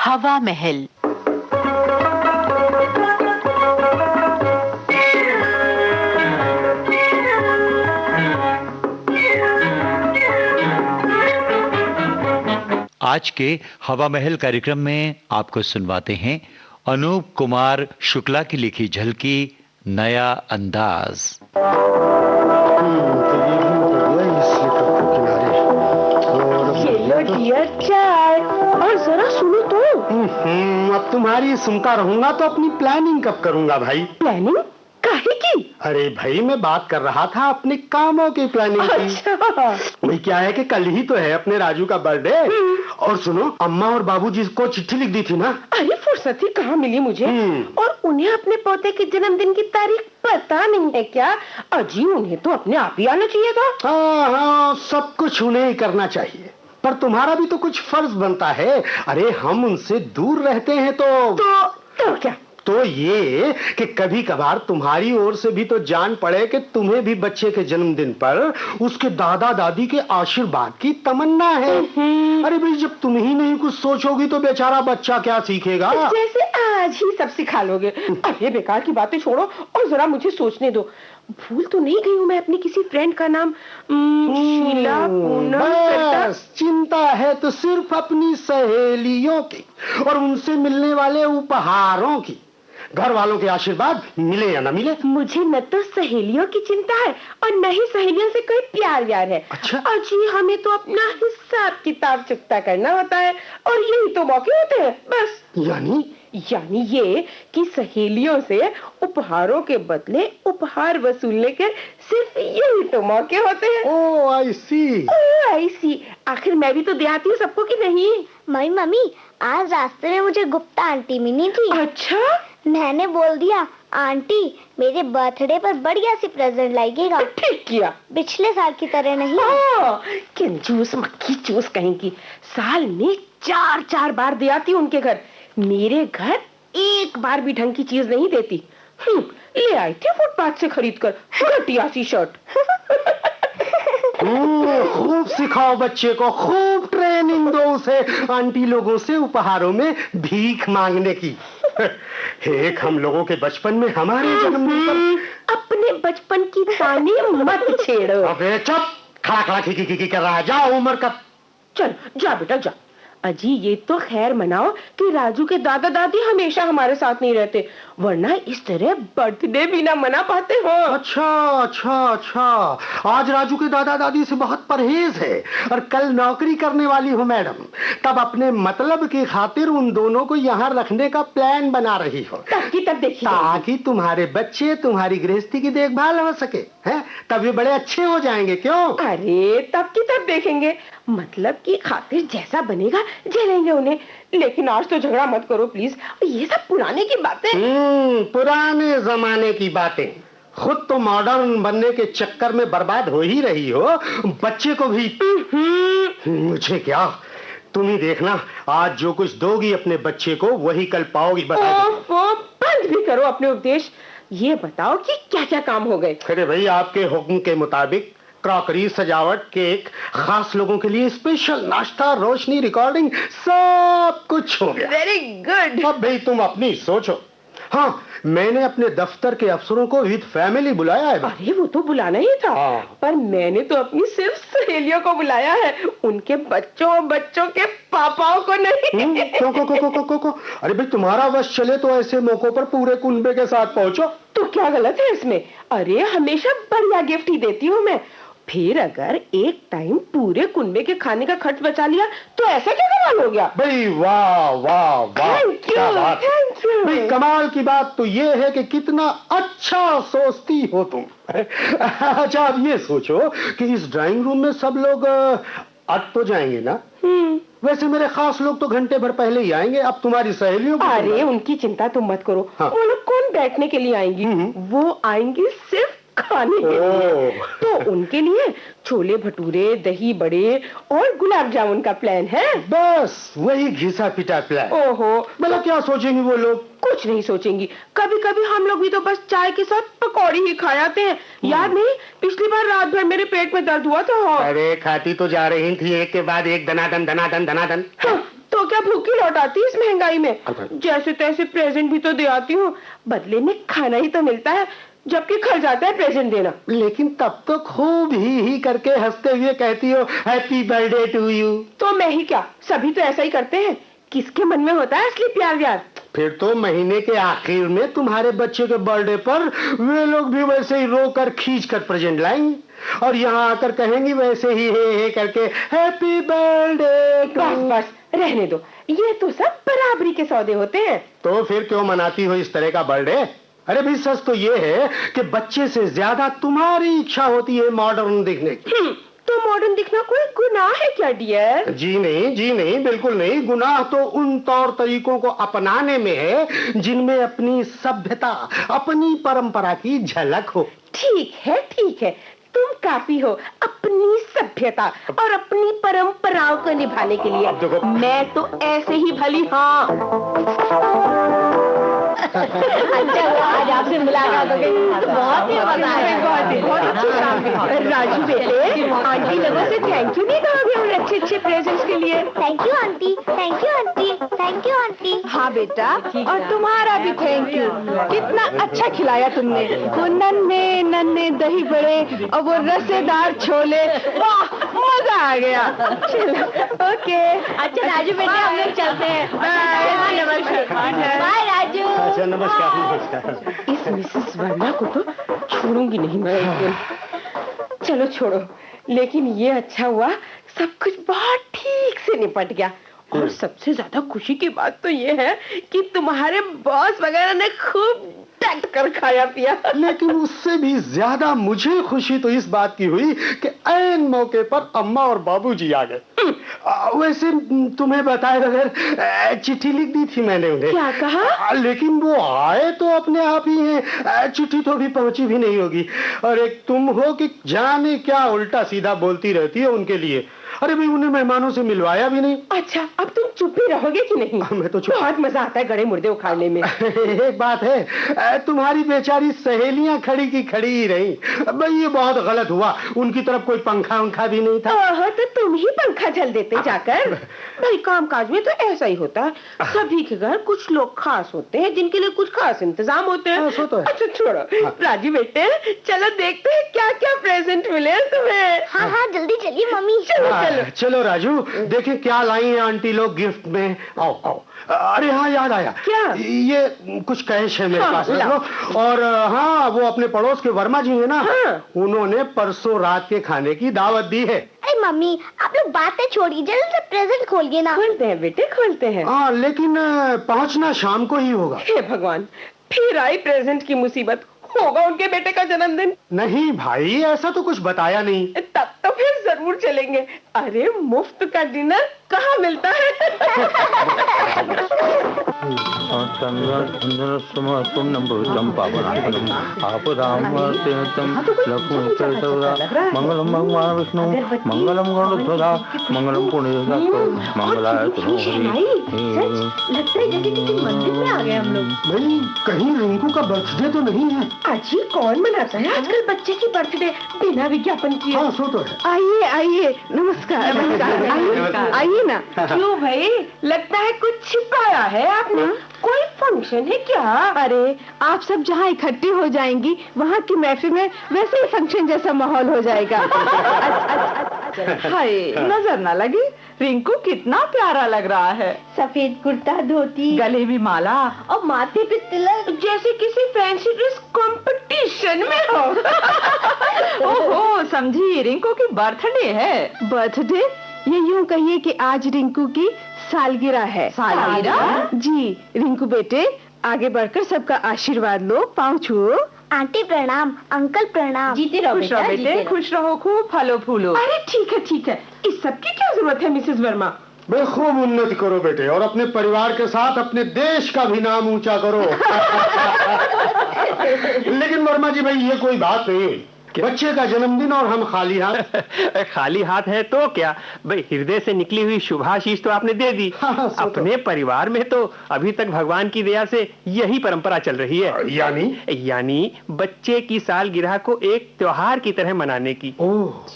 हवा महल। आज के हवा महल कार्यक्रम में आपको सुनवाते हैं अनूप कुमार शुक्ला की लिखी झलकी नया अंदाज। चाय और जरा सुनो तो। अब तुम्हारी सुनता रहूंगा तो अपनी प्लानिंग कब करूंगा भाई? प्लानिंग काहे की? अरे भाई मैं बात कर रहा था अपने कामों की प्लानिंग की। अच्छा। वही क्या है कि कल ही तो है अपने राजू का बर्थडे। और सुनो, अम्मा और बाबूजी को चिट्ठी लिख दी थी ना। अरे फुर्सत ही कहाँ मिली मुझे। और उन्हें अपने पोते के जन्मदिन की तारीख पता नहीं है क्या? अजी उन्हें तो अपने आप ही आना चाहिए था। हाँ, सब कुछ उन्हें ही करना चाहिए, पर तुम्हारा भी तो कुछ फर्ज बनता है। अरे हम उनसे दूर रहते हैं तो क्या? तो ये कि कभी कभार तुम्हारी ओर से भी तो जान पड़े कि तुम्हें भी बच्चे के जन्मदिन पर उसके दादा दादी के आशीर्वाद की तमन्ना है। अरे भाई, जब तुम ही नहीं कुछ सोचोगी तो बेचारा बच्चा क्या सीखेगा? जैसे आज ही सब सिखा लोगे। अरे बेकार की बातें छोड़ो और जरा मुझे सोचने दो। भूल तो नहीं गई हूँ मैं अपनी किसी फ्रेंड का नाम? शीला, पूनम। बस चिंता है तो सिर्फ अपनी सहेलियों की और उनसे मिलने वाले उपहारों की। घर वालों के आशीर्वाद मिले या न मिले। मुझे न तो सहेलियों की चिंता है और न ही सहेलियों से कोई प्यार व्यार है। अच्छा। अजी हमें तो अपना हिसाब किताब चुकता करना होता है और यही तो मौके होते हैं बस। यानी ये कि सहेलियों से उपहारों के बदले उपहार वसूलने के सिर्फ यही तो मौके होते हैं। ओह आई सी। आखिर मैं भी तो देहाती हूँ सबको कि नहीं? मम्मी आज रास्ते में मुझे गुप्ता आंटी मिली थी। अच्छा? मैंने बोल दिया आंटी मेरे बर्थडे पर बढ़िया सी प्रेजेंट लाइएगा। ठीक किया। पिछले साल की तरह नहीं। कंजूस मक्खी चूस कहीं की। साल में 4 बार दे आती उनके घर। मेरे घर एक बार भी ढंग की चीज नहीं देती। ले आई थी फुटपाथ से खरीद कर घटिया सी शर्ट। खूब सिखाओ बच्चे को, खूब ट्रेनिंग दो उसे आंटी लोगों से उपहारों में भीख मांगने की। एक हम लोगों के बचपन में हमारे जन्मदिन पर अपने बचपन की ताने मत छेड़ो। अबे चुप, खड़ा खी कर रहा है। जाओ उम्र का। चल जा बेटा जा। अजी ये तो खैर मनाओ कि राजू के दादा दादी हमेशा हमारे साथ नहीं रहते, वरना इस तरह बर्थडे भी ना मना पाते हो। अच्छा। आज राजू के दादा दादी से बहुत परहेज है और कल नौकरी करने वाली हो मैडम, तब अपने मतलब की खातिर उन दोनों को यहाँ रखने का प्लान बना रही हो। तब देखिए, ताकि तुम्हारे बच्चे तुम्हारी गृहस्थी की देखभाल हो सके, हैं? तब ये बड़े अच्छे हो जाएंगे। क्यों? अरे तब देखेंगे। मतलब की खातिर जैसा बनेगा झेलेंगे उन्हें। लेकिन आज तो झगड़ा मत करो प्लीज। ये सब पुराने की बातें। पुराने जमाने की बातें। खुद तो मॉडर्न बनने के चक्कर में बर्बाद हो ही रही हो, बच्चे को भी। मुझे क्या, तुम ही देखना, आज जो कुछ दोगी अपने बच्चे को वही कल पाओगी। बंद भी करो अपने उपदेश। ये बताओ कि क्या क्या काम हो गए? अरे भाई, आपके हुक्म के मुताबिक क्रॉकरी, सजावट, केक, खास लोगों के लिए स्पेशल नाश्ता, रोशनी, रिकॉर्डिंग, सब कुछ हो गया। Very good. अब भाई तुम अपनी सोचो। हाँ, मैंने अपने दफ्तर के अफसरों को विद फैमिली बुलाया है। अरे वो तो बुलाना ही था। पर मैंने तो अपनी सिर्फ सहेलियों को बुलाया है, उनके बच्चों के पापाओं को नहीं। को? अरे भाई, तुम्हारा वश चले तो ऐसे मौकों पर पूरे कुनबे के साथ पहुंचो। तो क्या गलत है इसमें? अरे हमेशा बढ़िया गिफ्ट ही देती हूँ मैं। फिर अगर एक टाइम पूरे कुनबे के खाने का खर्च बचा लिया तो ऐसा क्या कमाल हो गया? भाई वाह। क्या बात है भाई। कमाल की बात तो ये है कि कितना अच्छा सोचती हो तुम। अच्छा, अब ये सोचो कि इस ड्राइंग रूम में सब लोग अट तो जाएंगे ना? वैसे मेरे खास लोग तो घंटे भर पहले ही आएंगे। अब तुम्हारी सहेलियों को अरे उनकी चिंता तुम मत करो। वो लोग कौन बैठने के लिए आएंगी? वो आएंगी सिर्फ खाने के लिए। तो उनके लिए छोले भटूरे, दही बड़े और गुलाब जामुन का प्लान है। बस वही घिसा पिटा प्लान। ओहो, मतलब क्या सोचेंगी वो लोग? कुछ नहीं सोचेंगी। कभी कभी हम लोग भी तो बस चाय के साथ पकौड़ी ही खा जाते हैं। याद नहीं, पिछली बार रात भर मेरे पेट में दर्द हुआ था। अरे खाती तो जा रही थी एक के बाद एक, दनादन। हाँ, तो क्या भूखी लौटाती इस महंगाई में? जैसे तैसे प्रेजेंट भी तो दे आती हूँ, बदले में खाना ही तो मिलता है, जबकि खर्च जाता है प्रेजेंट देना। लेकिन तब तो खूब ही करके हंसते हुए कहती हो हैप्पी बर्थडे टू यू। तो मैं ही क्या, सभी तो ऐसा ही करते हैं। किसके मन में होता है असली प्यार व्यार? फिर तो महीने के आखिर में तुम्हारे बच्चे के बर्थडे पर वे लोग भी वैसे ही रोकर खींच कर प्रेजेंट लाएंगे और यहाँ आकर कहेंगी वैसे ही हे करके हैप्पी बर्थडे। बस बस रहने दो, ये तो सब बराबरी के सौदे होते हैं। तो फिर क्यों मनाती हो इस तरह का बर्थडे? अरे भी सच तो ये है कि बच्चे से ज्यादा तुम्हारी इच्छा होती है मॉडर्न दिखने की। तो मॉडर्न दिखना कोई गुनाह है क्या डियर? जी नहीं, बिल्कुल नहीं। गुनाह तो उन तौर तरीकों को अपनाने में है जिनमें अपनी सभ्यता, अपनी परंपरा की झलक हो। ठीक है, तुम काफी हो अपनी सभ्यता और अपनी परंपराओं को निभाने के लिए। मैं तो ऐसे ही भली। हाँ अच्छा हुआ आज आपसे मुलाकात हो गई, बहुत ही मजा आया। राजू बेटे, आंटी लोगों से थैंक यू नहीं कहोगे उन अच्छे अच्छे प्रेजेंट्स के लिए? Thank you aunty, thank you aunty, thank you aunty. हाँ बेटा, और तुम्हारा भी थैंक यू। कितना अच्छा खिलाया तुमने, वो नन्हे नन्हे दही बड़े और वो रसेदार छोले, वाह मजा आ गया। चलो ओके। अच्छा राजू बेटे हम लोग चलते हैं। बाय। नमस्कार। बाय राजू। अच्छा नमस्कार। इस मिसेस वर्मा को तो छोड़ूंगी नहीं मैं एक दिन। चलो छोड़ो, लेकिन ये अच्छा हुआ सब कुछ बहुत ठीक से निपट गया। और सबसे ज्यादा खुशी की बात तो ये है कि तुम्हारे बॉस वगैरह ने खूब डट कर खाया पिया। लेकिन उससे भी ज्यादा मुझे खुशी तो इस बात की हुई कि ऐन मौके पर अम्मा और बाबूजी आ गए। वैसे तुम्हें बताए बगैर चिट्ठी लिख दी थी मैंने उन्हें। क्या कहा? लेकिन वो आए तो अपने आप ही हैं, चिट्ठी तो भी पहुंची भी नहीं होगी। और एक तुम हो कि जाने क्या उल्टा सीधा बोलती रहती है उनके लिए। अरे भाई उन्हें मेहमानों से मिलवाया भी नहीं। अच्छा अब तुम चुप ही रहोगे कि नहीं? मैं तो चुप। बहुत मजा आता है गड़े मुर्दे उखाड़ने में। एक बात है, तुम्हारी बेचारी सहेलियां खड़ी की खड़ी ही रही। भाई ये बहुत गलत हुआ, उनकी तरफ कोई पंखा उनखा भी नहीं था। ओहो, तो तुम ही पंखा झल देते जाकर। भाई काम काज में तो ऐसा ही होता है, सभी के घर कुछ लोग खास होते हैं जिनके लिए कुछ खास इंतजाम होते हैं। तो है। अच्छा छोड़ो राजू बेटे, चलो देखते हैं क्या क्या प्रेजेंट मिले तुम्हें। हाँ जल्दी चलिए मम्मी। चलो राजू, देखें क्या लाई है आंटी लोग गिफ्ट में। आओ आओ। अरे हाँ याद आया। क्या? ये कुछ कैश है मेरे पास। लाओ। और हाँ वो अपने पड़ोस के वर्मा जी है ना, उन्होंने परसों रात के खाने की दावत दी है। अरे मम्मी आप लोग बातें छोड़िए, जल्दी से प्रेजेंट खोलिए ना। खोलते हैं बेटे खोलते हैं। हाँ लेकिन पहुंचना शाम को ही होगा। हे भगवान, फिर आई प्रेजेंट की मुसीबत। होगा उनके बेटे का जन्मदिन? नहीं भाई ऐसा तो कुछ बताया नहीं। तब तो फिर जरूर चलेंगे। अरे मुफ्त का डिनर कहाँ मिलता है? मंगलम भगवान विष्णु मंगलम गणध्वजा मंगलम मंगलाय मंदिर में आ गए हम लोग। भाई कहीं रिंकू का बर्थडे तो नहीं है? अजी कौन मनाता है आजकल बच्चे की बर्थडे बिना विज्ञापन किए? हाँ सो तो है। आइए आइए, नमस्कार नमस्कार। आइए ना। क्यों भाई, लगता है कुछ छिपाया है आपने? कोई फंक्शन है क्या? अरे आप सब जहाँ इकट्ठी हो जाएंगी वहाँ की महफिल में वैसे ही फंक्शन जैसा माहौल हो जाएगा। हाय नजर ना लगी, रिंकू कितना प्यारा लग रहा है। सफेद कुर्ता धोती, गले में माला और माथे पे तिलक, जैसे किसी फैंसी ड्रेस कंपटीशन में हो। ओहो समझी, रिंकू की बर्थडे है। बर्थडे? ये यूं कहिए कि आज रिंकू की सालगिरह है। सालगिरह? जी रिंकू बेटे, आगे बढ़कर सबका आशीर्वाद लो, पाँव छुओ। आंटी प्रणाम, अंकल प्रणाम। जीते रहो बेटे, खुश रहो, खूब फलो फूलो। अरे ठीक है, इस सब की क्या जरूरत है मिसेस वर्मा? बे खूब उन्नति करो बेटे और अपने परिवार के साथ अपने देश का भी नाम ऊंचा करो। लेकिन वर्मा जी भाई ये कोई बात नहीं हुई, बच्चे का जन्मदिन और हम खाली हाथ। खाली हाथ है तो क्या भाई, हृदय से निकली हुई शुभाशीष तो आपने दे दी। अपने परिवार में तो अभी तक भगवान की दया से यही परंपरा चल रही है। यानी बच्चे की सालगिरह को एक त्योहार की तरह मनाने की।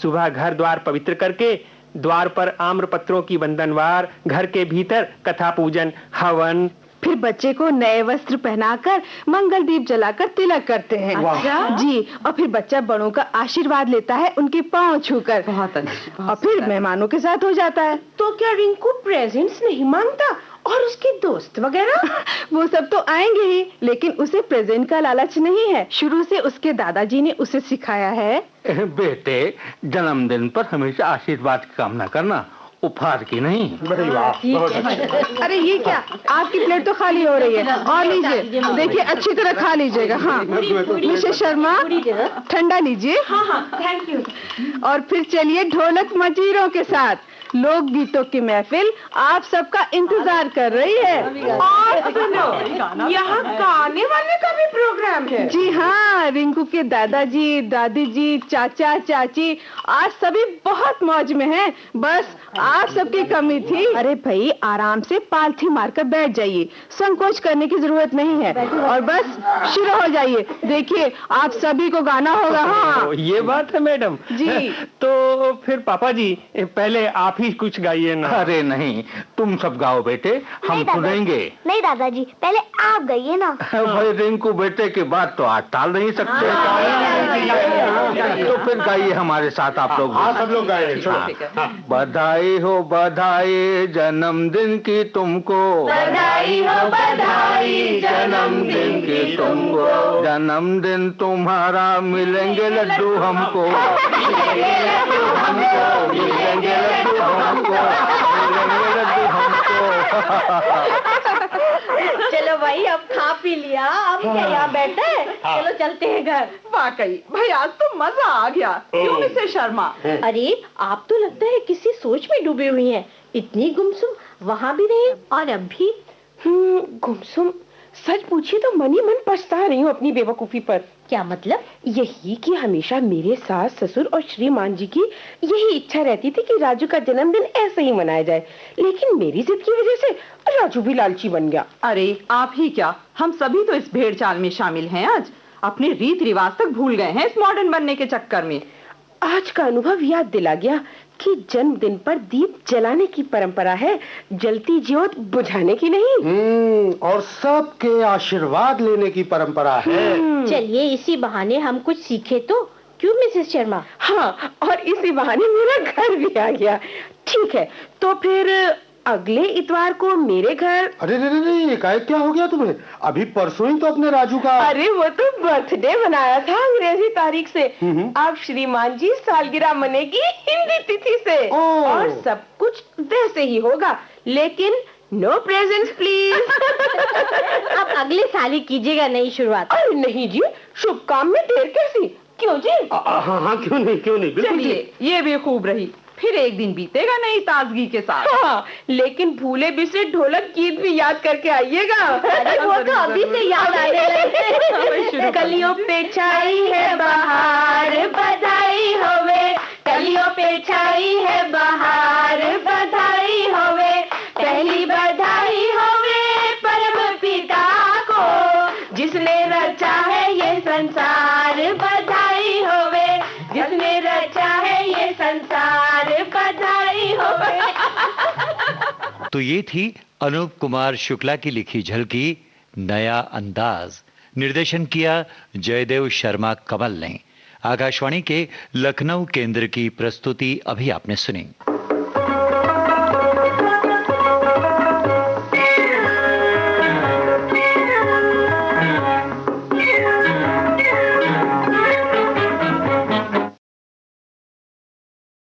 सुबह घर द्वार पवित्र करके द्वार पर आम्र पत्रों की वंदनवार, घर के भीतर कथा पूजन, हवन। फिर बच्चे को नए वस्त्र पहनाकर मंगल दीप जलाकर तिलक करते हैं। अच्छा? जी, और फिर बच्चा बड़ों का आशीर्वाद लेता है उनके पांव छूकर। बहुत अच्छा। और फिर मेहमानों के साथ हो जाता है। तो क्या रिंकू प्रेजेंट्स नहीं मांगता? और उसके दोस्त वगैरह? वो सब तो आएंगे ही, लेकिन उसे प्रेजेंट का लालच नहीं है। शुरू से उसके दादाजी ने उसे सिखाया है, बेटे जन्मदिन पर हमेशा आशीर्वाद की कामना करना, उपहार की नहीं। बड़ी बात, बहुत अच्छा। अरे ये क्या, आपकी प्लेट तो खाली हो रही है, और लीजिए, देखिए अच्छी तरह खा लीजिएगा। हाँ मिसेस शर्मा, ठंडा लीजिए। हाँ थैंक यू। और फिर चलिए ढोलक मजीरों के साथ लोक गीतों की महफिल आप सबका इंतजार कर रही है। और सुनो, यहाँ गाने वाले का भी प्रोग्राम है। जी हाँ, रिंकू के दादाजी, दादी जी, चाचा, चाची आज सभी बहुत मौज में हैं। बस आप सबकी कमी थी। अरे भाई आराम से पालथी मारकर बैठ जाइए, संकोच करने की जरूरत नहीं है, और बस शुरू हो जाइए। देखिए आप सभी को गाना होगा। हाँ ये बात है मैडम जी। तो फिर पापा जी पहले आप ही कुछ गाइए ना। अरे नहीं, तुम सब गाओ बेटे, हम सुनेंगे। नहीं दादाजी, पहले आप गाइए ना। भाई रिंकू बेटे की बात तो आज टाल नहीं सकते। तो फिर गाइए हमारे साथ आप लोग। हाँ सब लोग गाए। बधाई हो बधाई जन्मदिन की तुमको, बधाई हो बधाई जन्मदिन की तुमको, जन्मदिन तुम्हारा मिलेंगे लड्डू हमको, मिलेंगे लड्डू हमको, मिलेंगे लड्डू हमको, मिलेंगे लड्डू हमको। चलो भाई अब खा पी लिया, अब क्या यहाँ बैठे, चलो चलते हैं घर। वाकई भाई आज तो मजा आ गया। क्यों मिसेस शर्मा? अरे आप तो लगता है किसी सोच में डूबी हुई हैं। इतनी गुमसुम वहाँ भी रहे और अब भी। गुमसुम? सच पूछिए तो मन ही मन पछता रही हूँ अपनी बेवकूफी पर। क्या मतलब? यही कि हमेशा मेरे सास ससुर और श्रीमान जी की यही इच्छा रहती थी कि राजू का जन्मदिन ऐसे ही मनाया जाए, लेकिन मेरी जिद की वजह से राजू भी लालची बन गया। अरे आप ही क्या, हम सभी तो इस भेड़ चाल में शामिल हैं। आज अपने रीत रिवाज तक भूल गए हैं इस मॉडर्न बनने के चक्कर में। आज का अनुभव याद दिला गया कि जन्मदिन पर दीप जलाने की परंपरा है, जलती ज्योत बुझाने की नहीं। और सबके आशीर्वाद लेने की परंपरा है। चलिए इसी बहाने हम कुछ सीखे तो। क्यों मिसेस शर्मा? हाँ, और इसी बहाने मेरा घर भी आ गया। ठीक है, तो फिर अगले इतवार को मेरे घर। अरे नहीं, क्या हो गया तुम्हें? अभी परसों ही तो अपने राजू का। अरे वो तो बर्थडे बनाया था अंग्रेजी तारीख से, अब श्रीमान जी सालगिरह मनेगी हिंदी तिथि से, और सब कुछ वैसे ही होगा, लेकिन नो प्रेजेंट्स प्लीज। अब अगले साल ही कीजिएगा नई शुरुआत। अरे नहीं जी, शुभ काम में देर कैसी? क्यों जी? हाँ क्यों नहीं, बिल्कुल। चलिए ये भी खूब रही, फिर एक दिन बीतेगा नई ताजगी के साथ। हाँ, लेकिन भूले बिसरे ढोलक गीत भी याद करके आइएगा। अरे वो तो अभी से याद आने लगे। कलियों पे छाई है बहार, बधाई होवे, कलियों पे छाई है बहार, बधाई होवे, पहली बधाई होवे परम पिता को, जिसने रचा है ये संसार, बधाई होवे, जिसने रचा है ये संसार, बधाई होवे। तो ये थी अनूप कुमार शुक्ला की लिखी झलकी नया अंदाज। निर्देशन किया जयदेव शर्मा कमल ने। आकाशवाणी के लखनऊ केंद्र की प्रस्तुति अभी आपने सुनी।